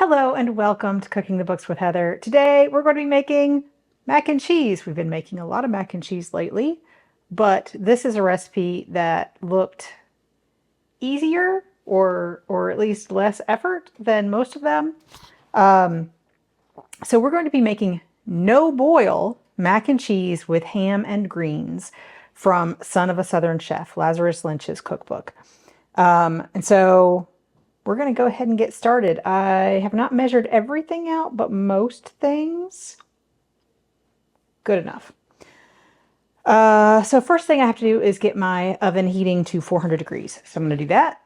Hello and welcome to Cooking the Books with Heather. Today we're going to be making mac and cheese. We've been making a lot of mac and cheese lately, but this is a recipe that looked easier or at least less effort than most of them. So we're going to be making no boil mac and cheese with ham and greens from Son of a Southern Chef, Lazarus Lynch's cookbook. And so we're going to go ahead and get started. I have not measured everything out, but most things, good enough. So first thing I have to do is get my oven heating to 400 degrees. So I'm going to do that.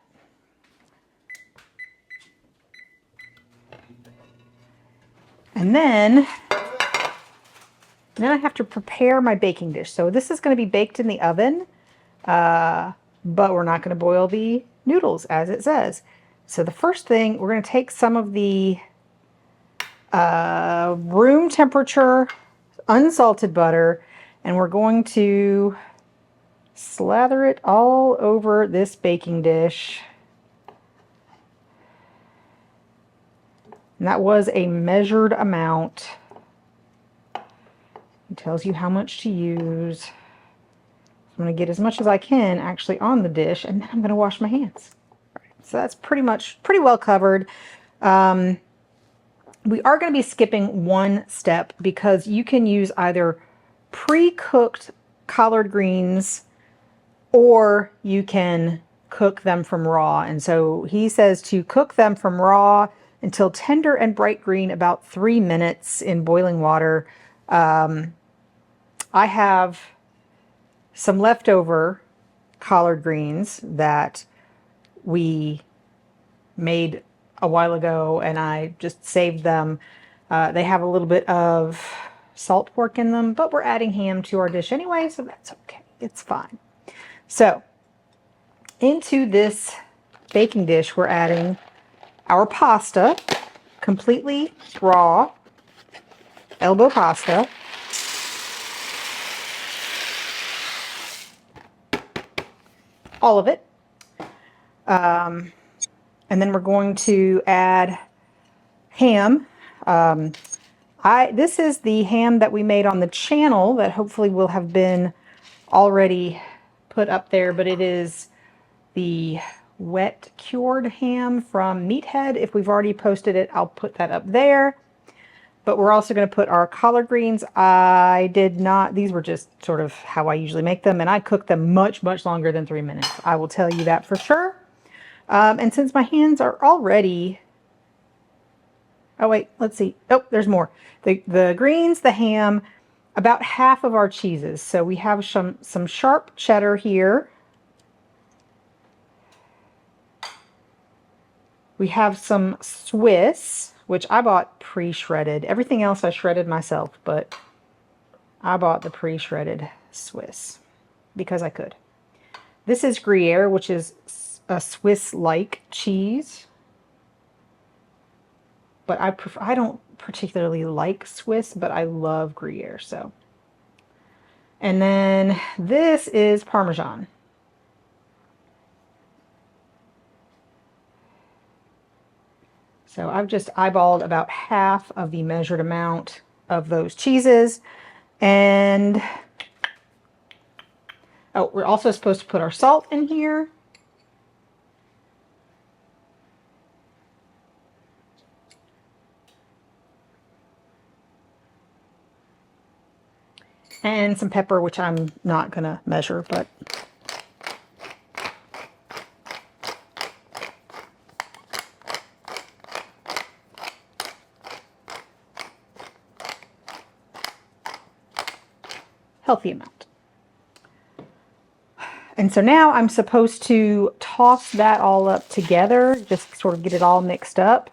And then I have to prepare my baking dish. So this is going to be baked in the oven, but we're not going to boil the noodles as it says. So the first thing, we're going to take some of the room temperature unsalted butter, and we're going to slather it all over this baking dish. And that was a measured amount. It tells you how much to use. I'm going to get as much as I can actually on the dish, and then I'm going to wash my hands. So that's pretty well covered. We are going to be skipping one step because you can use either pre-cooked collard greens or you can cook them from raw. And so he says to cook them from raw until tender and bright green, about 3 minutes in boiling water. I have some leftover collard greens that we made a while ago and I just saved them. They have a little bit of salt pork in them, but we're adding ham to our dish anyway, so that's okay. It's fine. So into this baking dish, we're adding our pasta, completely raw elbow pasta. All of it. And then we're going to add ham. This is the ham that we made on the channel that hopefully will have been already put up there, but it is the wet cured ham from Meathead. If we've already posted it, I'll put that up there. But we're also going to put our collard greens. I did not, these were just sort of how I usually make them, and I cooked them much longer than 3 minutes. I will tell you that for sure. And since my hands are already, oh wait, let's see. Oh, there's more. The greens, the ham, about half of our cheeses. So we have some sharp cheddar here. We have some Swiss, which I bought pre-shredded. Everything else I shredded myself, but I bought the pre-shredded Swiss because I could. This is Gruyere, which is a Swiss-like cheese. But I don't particularly like Swiss, but I love Gruyere, so. And then this is Parmesan. So I've just eyeballed about half of the measured amount of those cheeses. And, oh, we're also supposed to put our salt in here. And some pepper, which I'm not going to measure, but healthy amount. And so now I'm supposed to toss that all up together, just sort of get it all mixed up.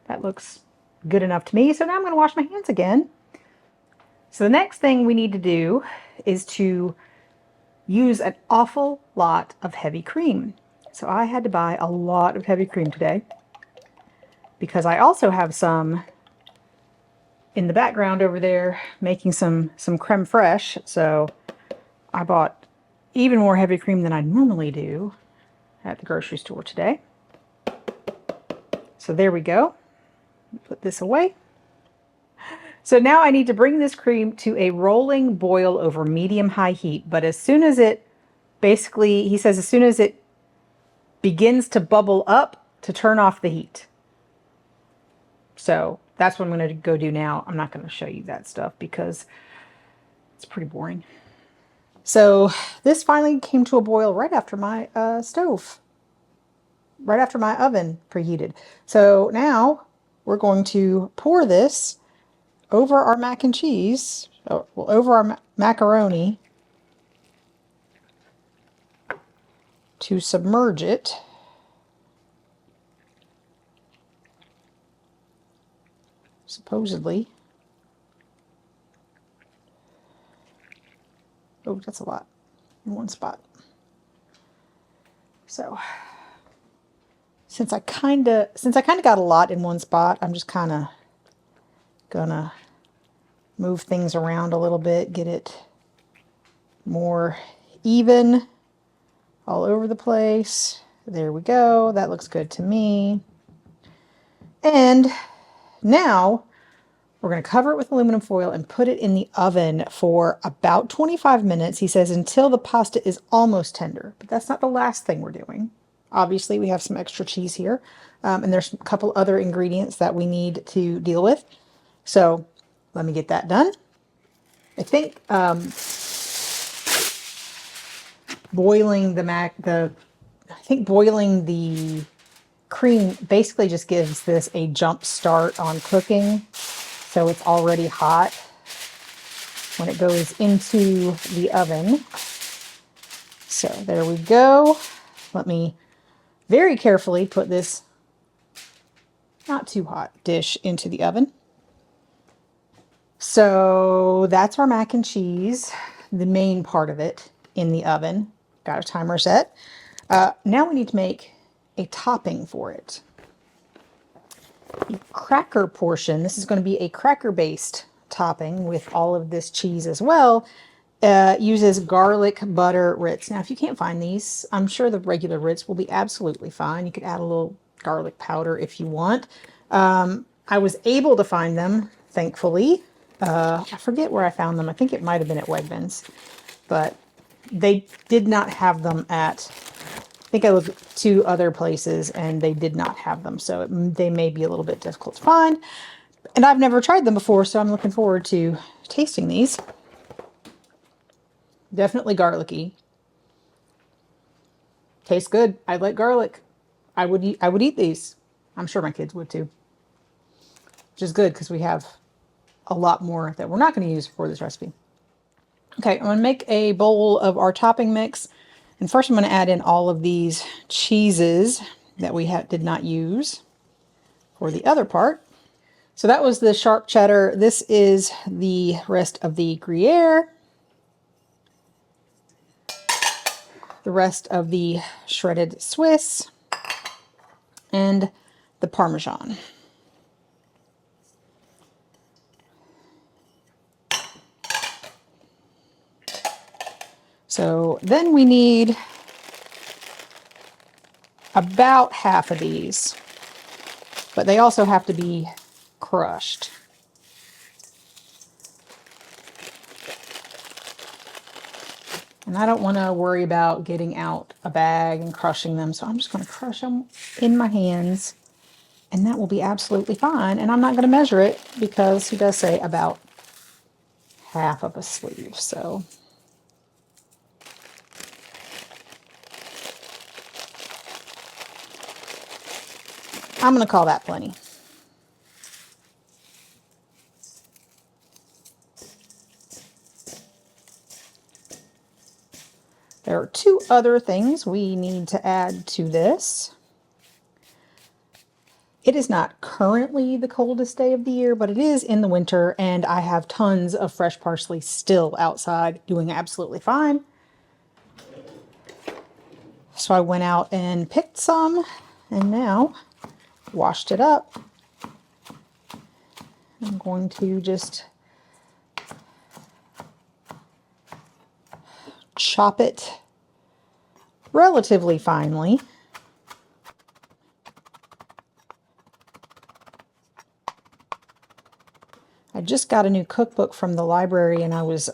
That looks good enough to me. So now I'm going to wash my hands again. So the next thing we need to do is to use an awful lot of heavy cream. So I had to buy a lot of heavy cream today. because I also have some in the background over there making some creme fraiche. So I bought even more heavy cream than I normally do at the grocery store today. So there we go. Put this away. So now I need to bring this cream to a rolling boil over medium-high heat. But as soon as it basically, he says, as soon as it begins to bubble up, to turn off the heat. So that's what I'm going to go do now. I'm not going to show you that stuff because it's pretty boring. So this finally came to a boil right after my stove, right after my oven preheated. So now we're going to pour this over our mac and cheese, well, over our macaroni to submerge it. Supposedly. Oh, that's a lot in one spot. So since I kind of got a lot in one spot, I'm just kind of gonna move things around a little bit, get it more even all over the place. There we go. That looks good to me. And now we're going to cover it with aluminum foil and put it in the oven for about 25 minutes. He says until the pasta is almost tender. But that's not the last thing we're doing. Obviously, we have some extra cheese here. And there's a couple other ingredients that we need to deal with. So let me get that done. I think boiling the cream basically just gives this a jump start on cooking. So it's already hot when it goes into the oven. So there we go. Let me very carefully put this not too hot dish into the oven. So that's our mac and cheese, the main part of it in the oven. Got a timer set. Now we need to make a topping for it. The cracker portion, this is going to be a cracker-based topping with all of this cheese as well, uses garlic butter Ritz. Now, if you can't find these, I'm sure the regular Ritz will be absolutely fine. You could add a little garlic powder if you want. I was able to find them, thankfully. I forget where I found them. I think it might have been at Wegmans, but they did not have them at... I think I looked at 2 other places and they did not have them. So they may be a little bit difficult to find. And I've never tried them before, so I'm looking forward to tasting these. Definitely garlicky. Tastes good. I like garlic. I would eat these. I'm sure my kids would too. Which is good because we have a lot more that we're not going to use for this recipe. Okay, I'm going to make a bowl of our topping mix. And first I'm going to add in all of these cheeses that we did not use for the other part. So that was the sharp cheddar. This is the rest of the Gruyere. The rest of the shredded Swiss. And the Parmesan. So then we need about half of these, but they also have to be crushed. And I don't want to worry about getting out a bag and crushing them, so I'm just going to crush them in my hands, and that will be absolutely fine. And I'm not going to measure it because he does say about half of a sleeve, so... I'm going to call that plenty. There are 2 other things we need to add to this. It is not currently the coldest day of the year, but it is in the winter, and I have tons of fresh parsley still outside doing absolutely fine. So I went out and picked some, and now washed it up going to just chop it relatively finely. I just got a new cookbook from the library, and I was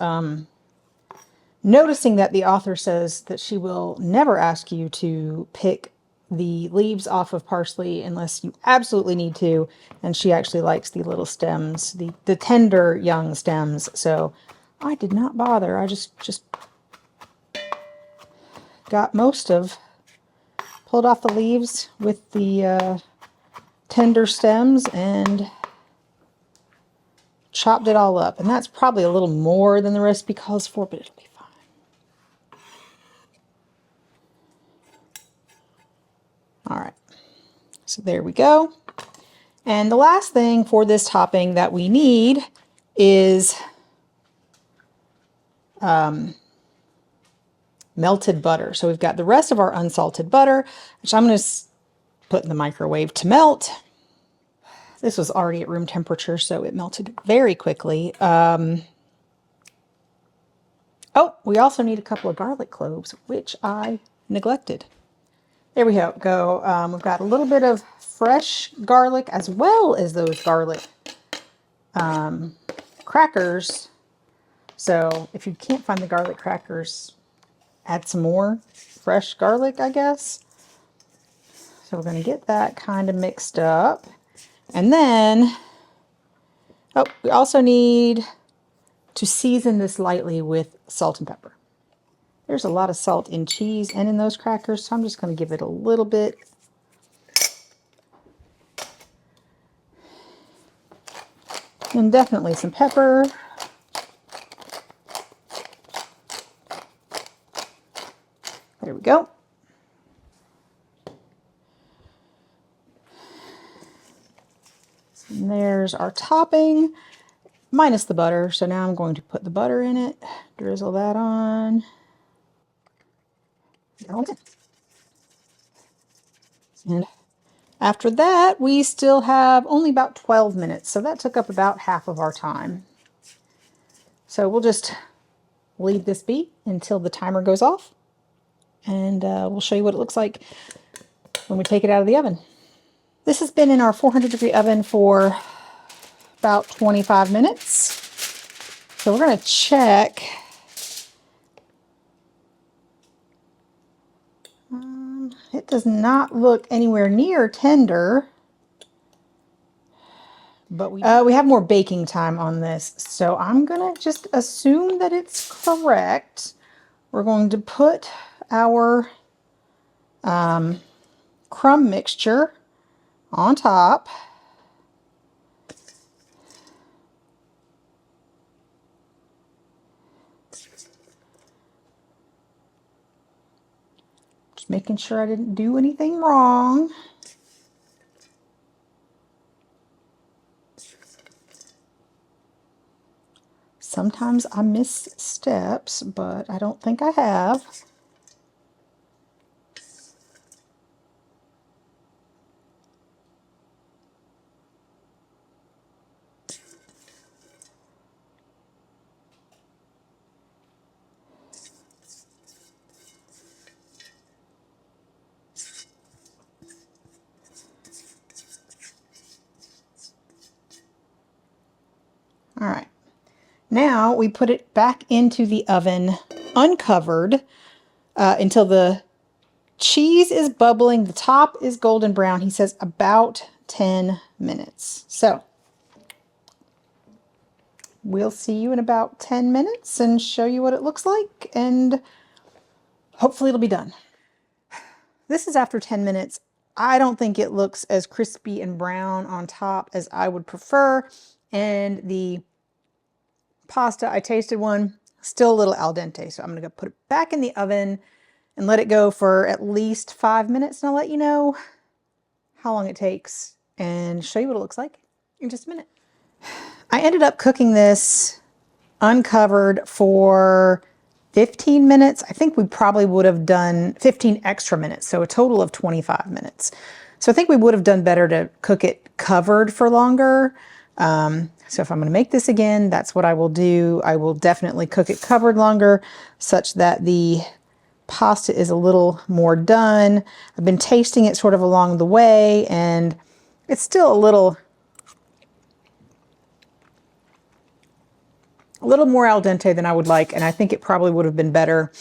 noticing that the author says that she will never ask you to pick the leaves off of parsley unless you absolutely need to, and she actually likes the little stems, the tender young stems. So I did not bother. I just got pulled off the leaves with the tender stems and chopped it all up. And that's probably a little more than the recipe calls for, but it'll be fine. All right, so there we go. And the last thing for this topping that we need is melted butter. So we've got the rest of our unsalted butter, which I'm going to put in the microwave to melt. This was already at room temperature, so it melted very quickly. Oh, we also need a couple of garlic cloves, which I neglected. There we go. We've got a little bit of fresh garlic as well as those garlic crackers. So if you can't find the garlic crackers, add some more fresh garlic, I guess. So we're going to get that kind of mixed up. And then, oh, we also need to season this lightly with salt and pepper. There's a lot of salt in cheese and in those crackers, so I'm just going to give it a little bit. And definitely some pepper. There we go. And there's our topping, minus the butter. So now I'm going to put the butter in it, drizzle that on. And after that, we still have only about 12 minutes. So that took up about half of our time. So we'll just leave this be until the timer goes off. And we'll show you what it looks like when we take it out of the oven. This has been in our 400-degree oven for about 25 minutes. So we're going to check. It does not look anywhere near tender, but we have more baking time on this. So I'm going to just assume that it's correct. We're going to put our crumb mixture on top. Just making sure I didn't do anything wrong. Sometimes I miss steps, but I don't think I have. All right, now we put it back into the oven uncovered until the cheese is bubbling, the top is golden brown. He says about 10 minutes. So we'll see you in about 10 minutes and show you what it looks like, and hopefully it'll be done. This is after 10 minutes. I don't think it looks as crispy and brown on top as I would prefer, and the pasta, I tasted one, still a little al dente. So I'm going to go put it back in the oven and let it go for at least 5 minutes, and I'll let you know how long it takes and show you what it looks like in just a minute. I ended up cooking this uncovered for 15 minutes. I think we probably would have done 15 extra minutes, so a total of 25 minutes. So I think we would have done better to cook it covered for longer. So if I'm going to make this again, that's what I will do. I will definitely cook it covered longer such that the pasta is a little more done. I've been tasting it sort of along the way, and it's still a little more al dente than I would like, and I think it probably would have been better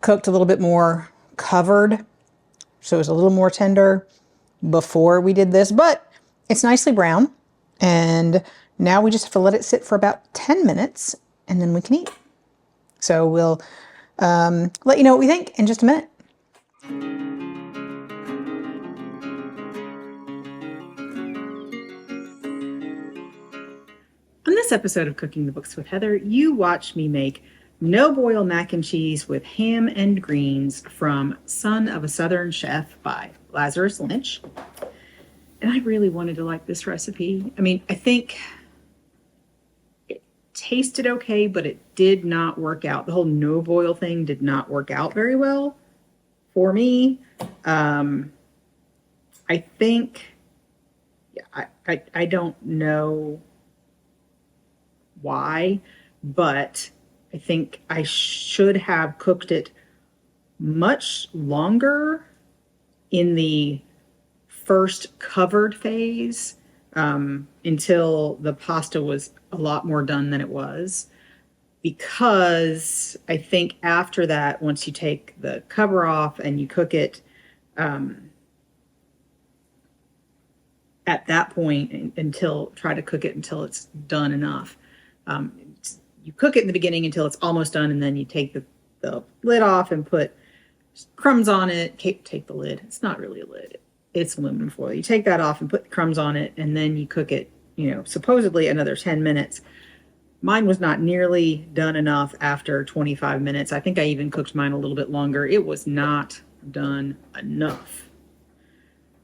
cooked a little bit more covered, so it's a little more tender before we did this, but it's nicely brown, and now we just have to let it sit for about 10 minutes and then we can eat. So we'll let you know what we think in just a minute. On this episode of Cooking the Books with Heather, you watch me make no-boil mac and cheese with ham and greens from Son of a Southern Chef by Lazarus Lynch. And I really wanted to like this recipe. I mean, I think it tasted okay, but it did not work out. The whole no-boil thing did not work out very well for me. I think, yeah, I don't know why, but I think I should have cooked it much longer in the first covered phase until the pasta was a lot more done than it was. Because I think after that, once you take the cover off and you cook it, at that point, try to cook it until it's done enough. You cook it in the beginning until it's almost done, and then you take the lid off and put crumbs on it. Take the lid. It's not really a lid. It's aluminum foil. You take that off and put the crumbs on it, and then you cook it, supposedly another 10 minutes. Mine was not nearly done enough after 25 minutes. I think I even cooked mine a little bit longer. It was not done enough.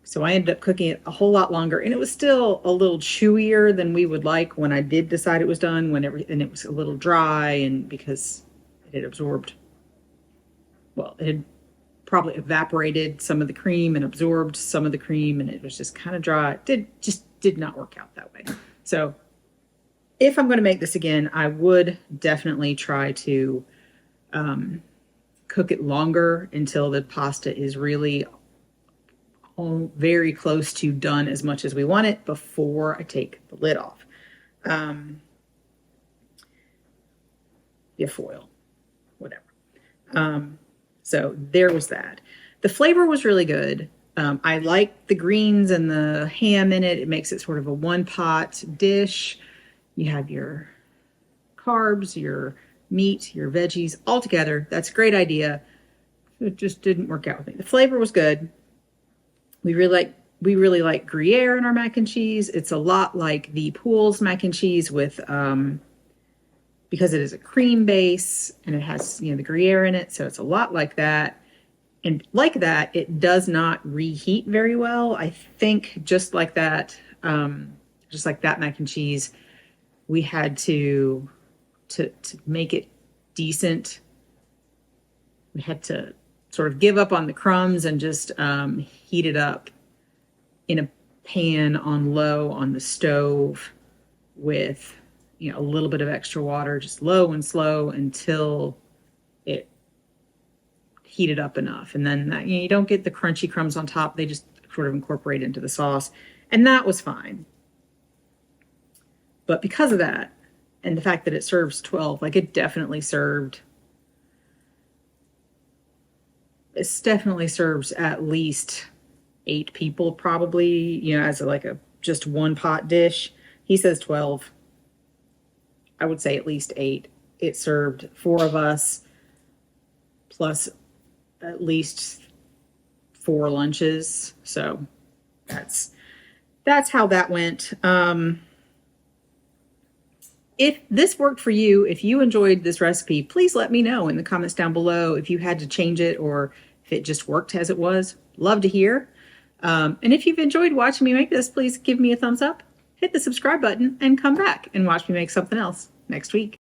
So I ended up cooking it a whole lot longer, and it was still a little chewier than we would like when I did decide it was done, and it was a little dry, and because it had absorbed, well, it had probably evaporated some of the cream and absorbed some of the cream, and it was just kind of dry. It did not work out that way. So if I'm going to make this again, I would definitely try to cook it longer until the pasta is really very close to done as much as we want it before I take the lid off. Foil, whatever. So there was that. The flavor was really good. I like the greens and the ham in it. It makes it sort of a one-pot dish. You have your carbs, your meat, your veggies all together. That's a great idea. It just didn't work out with me. The flavor was good. We really like Gruyere in our mac and cheese. It's a lot like the Pools mac and cheese with, because it is a cream base and it has, the Gruyere in it. So it's a lot like that. And like that, it does not reheat very well. I think just like that mac and cheese, we had to make it decent. We had to sort of give up on the crumbs and just heat it up in a pan on low on the stove with a little bit of extra water, just low and slow until it heated up enough. And then you don't get the crunchy crumbs on top. They just sort of incorporate into the sauce, and that was fine. But because of that and the fact that it serves 12, it definitely served. It definitely serves at least 8 people, probably, as a just one pot dish. He says 12. I would say at least 8. It served 4 of us, plus at least 4 lunches. So that's how that went. If this worked for you, if you enjoyed this recipe, please let me know in the comments down below if you had to change it or if it just worked as it was. Love to hear. And if you've enjoyed watching me make this, please give me a thumbs up, hit the subscribe button, and come back and watch me make something else next week.